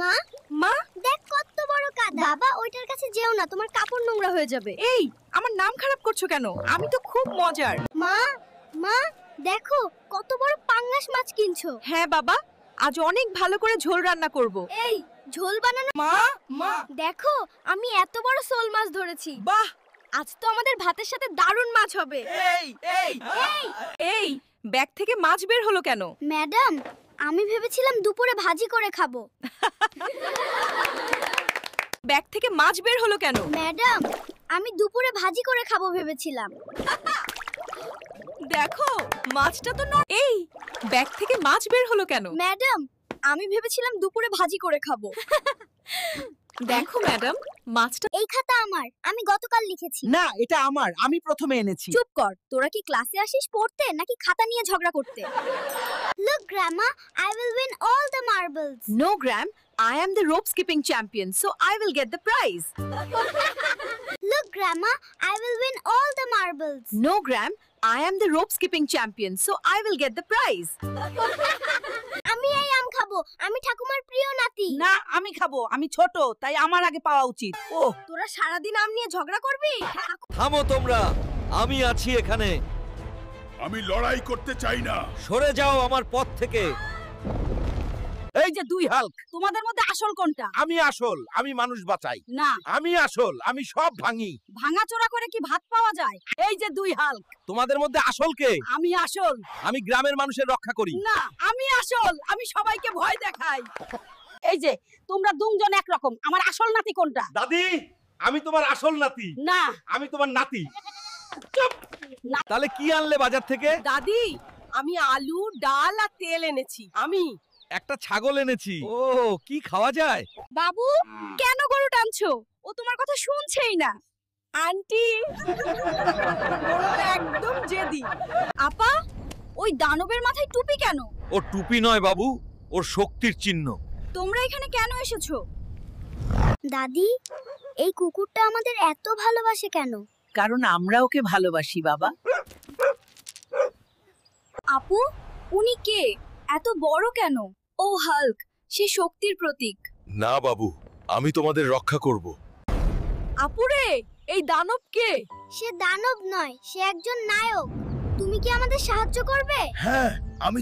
মা মা দেখ কত বড় কাদা। বাবা ওইটার কাছে যেও না, তোমার কাপড় নোংরা হয়ে যাবে। এই আমার নাম খারাপ করছো কেন? আমি তো খুব মজার। মা মা দেখো কত বড় পাঙ্গাস মাছ কিনছো। হ্যাঁ বাবা, আজ অনেক ভালো করে ঝোল রান্না করব। এই ঝোল বানানো। মা মা দেখো আমি এত বড় শোল মাছ ধরেছি। বাহ, আজ তো আমাদের ভাতের সাথে দারুণ মাছ হবে। এই এই এই ব্যাগ থেকে মাছ বের হলো কেন? ম্যাডাম আমি ভেবেছিলাম দুপুরে ভাজি করে খাবো। ব্যাগ থেকে মাছ বের হলো কেন? ম্যাডাম আমি দুপুরে ভাজি করে খাবো ভেবেছিলাম। দেখো মাছটা তো এই ব্যাগ থেকে মাছ বের হলো কেন? ম্যাডাম আমি ভেবেছিলাম দুপুরে ভাজি করে খাবো। দেখো ম্যাডাম, মাছটা এই খাতা আমার, আমি গতকাল লিখেছি। না, এটা আমার, আমি প্রথমে এনেছি। চুপ কর, তোরা কি ক্লাসে আসিস পড়তে নাকি খাতা নিয়ে ঝগড়া করতে? Look grandma, I will win all the marbles. No, Gram, I am the rope skipping champion, so I will get the prize. Look grandma, I will win all the marbles. No, Gram, I am the rope skipping champion, so I will get the prize. আমি এই আম খাবো, আমি ঠাকুমার প্রিয় নাতি। না, আমি খাবো, আমি ছোট, তাই আমার আগে পাওয়া উচিত। ও তোরা সারাদিন আম নিয়ে ঝগড়া করবি? থামো তোমরা, আমি আছি এখানে। আমি লড়াই করতে চাই না। সরে যাও আমার পথ থেকে। এই যে দুই হাল্ক, তোমাদের মধ্যে আসল কোনটা? আমি আসল, আমি মানুষ বাঁচাই। না, আমি আসল, আমি সব ভাঙি। ভাঙাচোরা করে কি ভাত পাওয়া যায়? এই যে দুই হাল্ক, তোমাদের মধ্যে আসল কে? আমি আসল। আমি গ্রামের মানুষের রক্ষা করি। না, আমি আসল, আমি সবাইকে ভয় দেখাই। এই যে তোমরা দুজন একরকম, আমার আসল নাতি কোনটা? দাদি, আমি তোমার আসল নাতি। না, আমি তোমার নাতি। তাহলে কি আনলে বাজার থেকে? দাদি, আমি আলু, ডাল আর তেল এনেছি। আমি একটা ছাগল এনেছি। ও, কি খাওয়া যায়? বাবু, কেন গরু টানছো? ও তোমার কথা শুনছেই না। আন্টি, একদম জেদি। আপা, ওই দানবের মাথায় টুপি কেন? ও টুপি নয় বাবু, ওর শক্তির চিহ্ন। তোমরা এখানে কেন এসেছো? দাদি এই কুকুরটা আমাদের এত ভালোবাসে কেন? কারণ আমরা ওকে ভালোবাসি বাবা। আপু, উনি কে? এত বড় কেন? ও হাল্ক, সে শক্তির প্রতীক। না বাবু, আমি তোমাদের রক্ষা করব। আপুরে, এই দানব কে? সে দানব নয়, সে একজন নায়ক। তুমি কি আমাদের সাহায্য করবে? হ্যাঁ, আমি